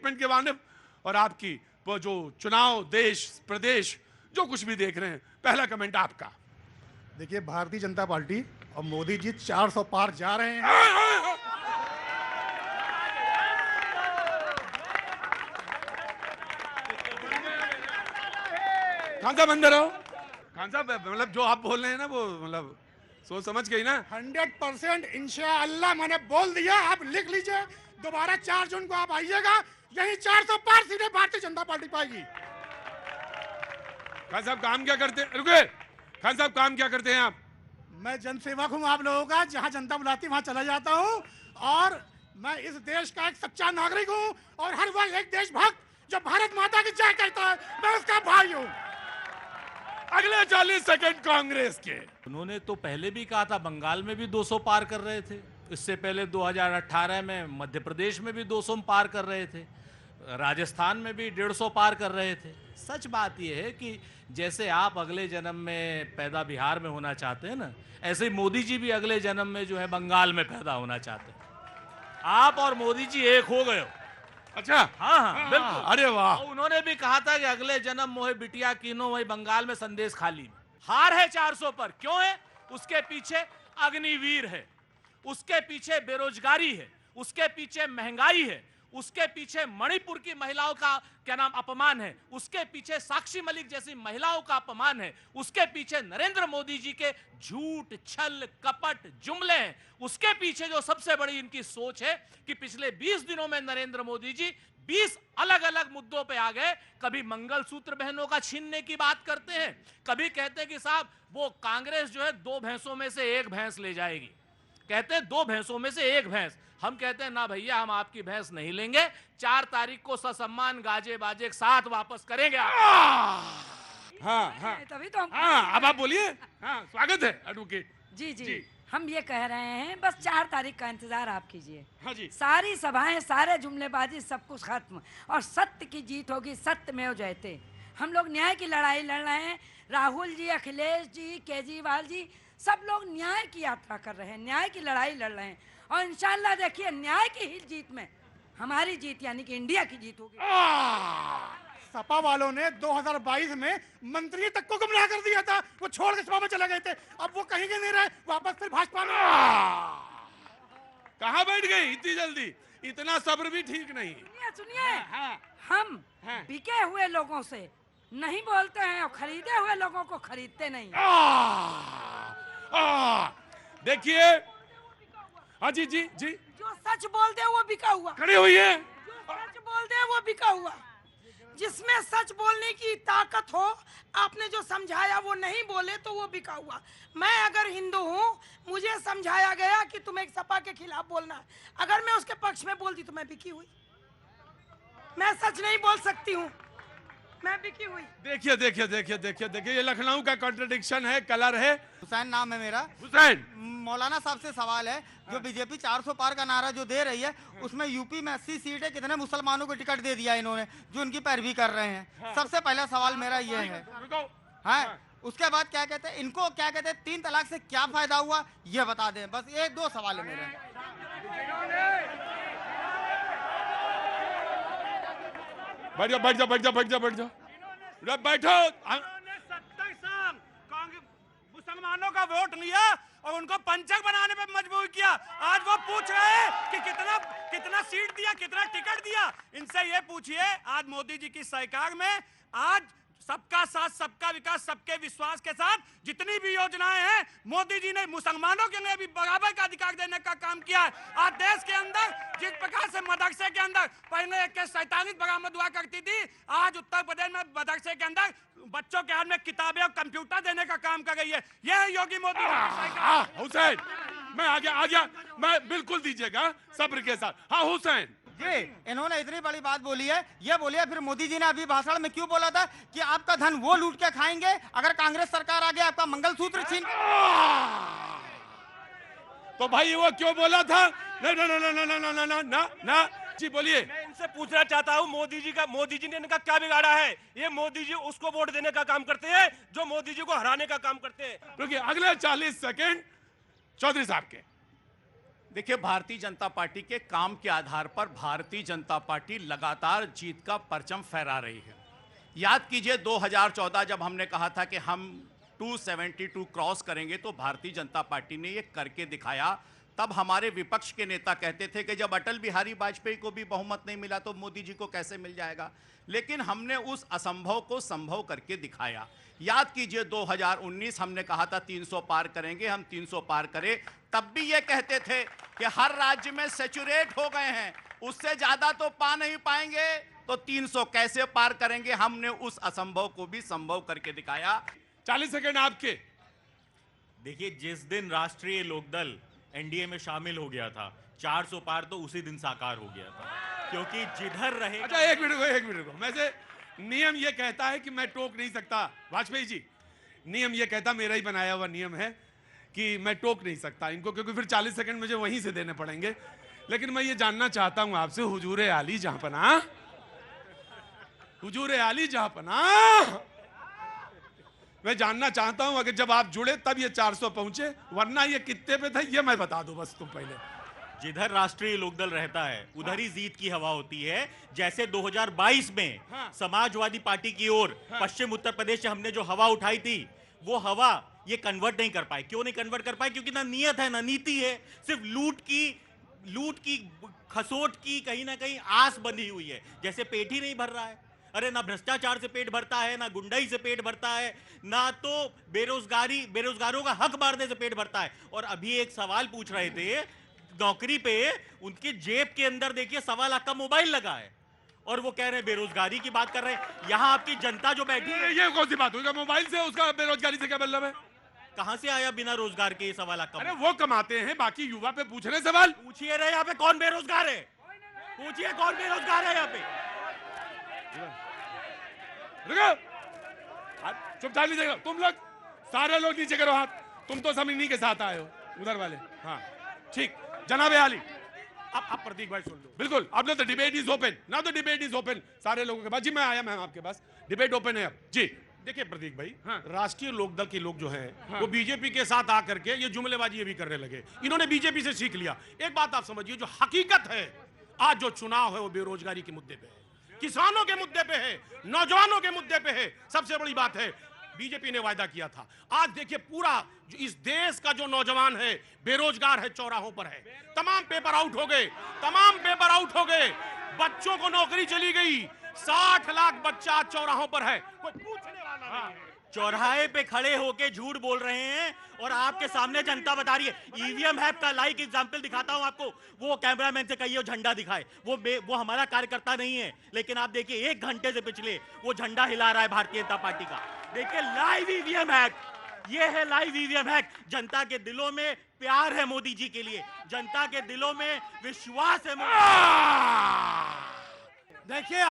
Development के वानिब और आपकी वो जो चुनाव, देश, प्रदेश, जो कुछ भी देख रहे हैं, पहला कमेंट आपका। देखिए, भारतीय जनता पार्टी और मोदी जी 400 पार जा रहे हैं। खान साहब अंदर आओ। खान साहब, मतलब जो आप बोल रहे हैं ना, वो मतलब सोच समझ गई ना। 100% इंशाअल्लाह मैंने बोल दिया, आप लिख लीजिए। दोबारा 4 जून को आप आइएगा, यही 400 पार सीधे भारतीय जनता पार्टी पाएगी। खान साहब काम क्या करते हैं? रुके, खान साहब काम क्या करते हैं आप? मैं जनसेवक हूं आप लोगों का, जहां जनता बुलाती वहां चला जाता हूं, और मैं इस देश का एक सच्चा नागरिक हूं, और हर वह एक देशभक्त जो भारत माता की जय कहता है, मैं उसका भाई हूं। अगले 40 सेकंड कांग्रेस के। उन्होंने तो पहले भी कहा था, बंगाल में भी 200 पार कर रहे थे, इससे पहले 2018 में मध्य प्रदेश में भी 200 पार कर रहे थे, राजस्थान में भी 150 पार कर रहे थे। सच बात यह है कि जैसे आप अगले जन्म में पैदा बिहार में होना चाहते हैं ना, ऐसे ही मोदी जी भी अगले जन्म में जो है बंगाल में पैदा होना चाहते हैं। आप और मोदी जी एक हो गए हो। अच्छा, हाँ हाँ बिल्कुल। अरे वाह। और उन्होंने भी कहा था कि अगले जन्म मोहे बिटिया कीनो वही बंगाल में संदेश खाली। हार है 400 पर, क्यों है? उसके पीछे अग्निवीर है, उसके पीछे बेरोजगारी है, उसके पीछे महंगाई है, उसके पीछे मणिपुर की महिलाओं का क्या नाम अपमान है, उसके पीछे साक्षी मलिक जैसी महिलाओं का अपमान है, उसके पीछे नरेंद्र मोदी जी के झूठ, छल, कपट, जुमले हैं, उसके पीछे जो सबसे बड़ी इनकी सोच है कि पिछले 20 दिनों में नरेंद्र मोदी जी 20 अलग अलग मुद्दों पे आ गए। कभी मंगलसूत्र बहनों का छीनने की बात करते हैं, कभी कहते हैं कि साहब वो कांग्रेस जो है 2 भैंसों में से 1 भैंस ले जाएगी, कहते हैं 2 भैंसों में से 1 भैंस। हम कहते हैं ना भैया, हम आपकी भैंस नहीं लेंगे, 4 तारीख को ससम्मान गाजे बाजे के साथ वापस करेंगे आप। हाँ हाँ, तभी तो हम हाँ, अब आप बोलिए। हाँ, स्वागत है एडवोकेट जी हम ये कह रहे हैं, बस 4 तारीख का इंतजार आप कीजिए। हाँ जी। सारी सभाएं, सारे जुमलेबाजी, सब कुछ खत्म, और सत्य की जीत होगी, सत्यमेव जयते। हम लोग न्याय की लड़ाई लड़ रहे हैं। राहुल जी, अखिलेश जी, केजरीवाल जी, सब लोग न्याय की यात्रा कर रहे हैं, न्याय की लड़ाई लड़ रहे हैं, और इंशाल्लाह देखिए न्याय की ही जीत में हमारी जीत, यानी कि इंडिया की जीत होगी। सपा वालों ने 2022 में मंत्री तक को गुमराह कर दिया था, वो छोड़ के सपा में चले गए थे, अब वो कहीं के नहीं रहे, वापस फिर भाजपा में। कहाँ बैठ गई इतनी जल्दी? इतना सब्र भी ठीक नहीं। सुनिए, हाँ, हम हाँ। बिके हुए लोगों से नहीं बोलते हैं और खरीदे हुए लोगों को खरीदते नहीं। देखिए, हाँ जी जी जी, जो सच बोल दे वो बिका हुआ, खड़ी हुई है। जो सच बोल दे वो बिका हुआ, जिसमें सच बोलने की ताकत हो, आपने जो समझाया वो नहीं बोले तो वो बिका हुआ। मैं अगर हिंदू हूँ, मुझे समझाया गया कि तुम्हें एक सपा के खिलाफ बोलना है, अगर मैं उसके पक्ष में बोलती तो मैं बिकी हुई। मैं सच नहीं बोल सकती हूँ, मैं बिकी हुई। देखिए देखिए देखिए देखिए देखिए, ये लखनऊ का कॉन्ट्रडिक्शन है, कलर है। हुसैन नाम है मेरा। हुसैन, मौलाना साहब से सवाल है, जो बीजेपी 400 पार का नारा जो दे रही है, उसमें यूपी में 80 सीटें कितने मुसलमानों को टिकट दे दिया इन्होंने, जो उनकी पैरवी कर रहे हैं। सबसे पहला सवाल मेरा ये है। हाँ, उसके बाद क्या कहते हैं, इनको क्या कहते हैं, 3 तलाक से क्या फायदा हुआ ये बता दें। बस 1-2 सवाल है मेरे। बैठ जाओ बैठ जाओ बैठ जाओ बैठ जाओ बैठ जाओ, बैठो। 70 साल मुसलमानों का वोट लिया और उनको पंचक बनाने पे मजबूर किया। आज वो पूछ रहे हैं कि कितना सीट दिया, कितना टिकट दिया। इनसे ये पूछिए, आज मोदी जी की सरकार में आज सबका साथ, सबका विकास, सबके विश्वास के साथ जितनी भी योजनाएं हैं, मोदी जी ने मुसलमानों के लिए भी बराबर का अधिकार देने का काम किया है। आज देश के अंदर जिस प्रकार से मदरसे के अंदर पहले 47 बरामद हुआ करती थी, आज उत्तर प्रदेश में मदरसे के अंदर बच्चों के हाथ में किताबें और कंप्यूटर देने का काम कर रही है। यह है योगी मोदी की सरकार। हुसैन, मैं आ गया, मैं बिल्कुल दीजिएगा सब्र के साथ। हाँ हुसैन जी, इन्होंने इतनी बड़ी बात बोली है, ये बोलिए फिर मोदी जी ने अभी भाषण में क्यों बोला था कि आपका धन वो लूट के खाएंगे अगर कांग्रेस सरकार आ गया, आपका मंगलसूत्र छीन। तो भाई वो क्यों बोला था? ना ना ना ना ना ना ना ना ना ना जी बोलिए। मैं इनसे पूछना चाहता हूँ, मोदी जी ने इनका क्या बिगाड़ा है? ये मोदी जी उसको वोट देने का काम करते हैं जो मोदी जी को हराने का काम करते हैं। क्योंकि अगले 40 सेकंड चौधरी साहब के। देखिए, भारतीय जनता पार्टी के काम के आधार पर भारतीय जनता पार्टी लगातार जीत का परचम फहरा रही है। याद कीजिए 2014 जब हमने कहा था कि हम 272 क्रॉस करेंगे, तो भारतीय जनता पार्टी ने ये करके दिखाया। तब हमारे विपक्ष के नेता कहते थे कि जब अटल बिहारी वाजपेयी को भी बहुमत नहीं मिला तो मोदी जी को कैसे मिल जाएगा। लेकिन हमने उस असंभव को संभव करके दिखाया। याद कीजिए 2019 हमने कहा था 300 पार करेंगे, हम 300 पार करें। तब भी ये कहते थे कि हर राज्य में सैचुरेट हो गए हैं, उससे ज्यादा तो पा नहीं पाएंगे, तो 300 कैसे पार करेंगे। हमने उस असंभव को भी संभव करके दिखाया। 40 सेकंड आपके। देखिए, जिस दिन राष्ट्रीय लोकदल एनडीए में शामिल हो गया था, 400 पार तो उसी दिन साकार हो गया था, क्योंकि जिधर रहे। अच्छा, एक मिनट को वैसे नियम ये कहता है कि मैं टोक नहीं सकता। वाजपेयी जी, नियम ये कहता, मेरा ही बनाया हुआ नियम है कि मैं टोक नहीं सकता इनको, क्योंकि फिर 40 सेकंड मुझे वहीं से देने पड़ेंगे। लेकिन मैं ये जानना चाहता हूं आपसे, हुजूर आली जहांपनाह, हुजूर आली जहांपनाह, मैं जानना चाहता हूं अगर जब आप जुड़े तब ये 400 पहुंचे, वरना ये कितने पे था ये मैं बता दूं बस तुम पहले। जिधर राष्ट्रीय लोकदल रहता है उधर ही जीत की हवा होती है। जैसे 2022 में समाजवादी पार्टी की ओर पश्चिम उत्तर प्रदेश से हमने जो हवा उठाई थी, वो हवा ये कन्वर्ट नहीं कर पाए। क्यों नहीं कन्वर्ट कर पाए? क्योंकि ना नियत है ना नीति है, सिर्फ लूट की खसोट की कहीं ना कहीं आस बंधी हुई है। जैसे पेट ही नहीं भर रहा है। अरे ना भ्रष्टाचार से पेट भरता है, ना गुंडाई से पेट भरता है, ना तो बेरोजगारों का हक मारने से पेट भरता है। और अभी एक सवाल पूछ रहे थे नौकरी पे, उनके जेब के अंदर देखिए 1.25 लाख का मोबाइल लगा है और वो कह रहे हैं बेरोजगारी की बात कर रहे हैं। यहाँ आपकी जनता जो बैठी है, ये कौन सी बात हुई? मोबाइल से उसका बेरोजगारी से क्या मतलब है? कहां से आया बिना रोजगार के 1.25 लाख का? अरे वो कमाते हैं, बाकी युवा पे पूछ रहे सवाल। पूछिए रहे यहाँ पे कौन बेरोजगार है, पूछिए कौन बेरोजगार है यहाँ पे। चुपचाप लीजिएगा तुम लोग, सारे लोग नीचे करो हाथ। तुम तो सब इन्हीं के साथ आए हो, उधर वाले। हाँ ठीक, जनाब आली, अब प्रतीक भाई सुन लो। बिल्कुल, अब the debate is open, now the debate is open. सारे लोगों के पास जी, मैं आया मैम आपके पास, डिबेट ओपन है अब जी। देखिए प्रतीक भाई, राष्ट्रीय लोकदल के लोग जो हैं वो बीजेपी के साथ आकर के ये जुमलेबाजी ये भी करने लगे। इन्होंने बीजेपी से सीख लिया। एक बात आप समझिए, जो हकीकत है आज जो चुनाव है वो बेरोजगारी के मुद्दे पे है, किसानों के मुद्दे पे है, नौजवानों के मुद्दे पे है। सबसे बड़ी बात है, बीजेपी ने वायदा किया था। आज देखिए पूरा जो इस देश का जो नौजवान है बेरोजगार है, चौराहों पर है। तमाम पेपर आउट हो गए, तमाम पेपर आउट हो गए, बच्चों को नौकरी चली गई। 60 लाख बच्चा चौराहों पर है, कोई पूछने वाला नहीं है। चौराहे पे खड़े होके झूठ बोल रहे हैं और आपके सामने जनता बता रही है। ईवीएम हैक का लाइव एग्जांपल दिखाता हूं आपको। वो कैमरामैन से कहिए झंडा दिखाए, वो हमारा कार्यकर्ता नहीं है, लेकिन आप देखिए 1 घंटे से पिछले वो झंडा हिला रहा है भारतीय जनता पार्टी का। देखिए लाइव ईवीएम हैक, ये है लाइव ईवीएम हैक। जनता के दिलों में प्यार है मोदी जी के लिए, जनता के दिलों में विश्वास है। देखिए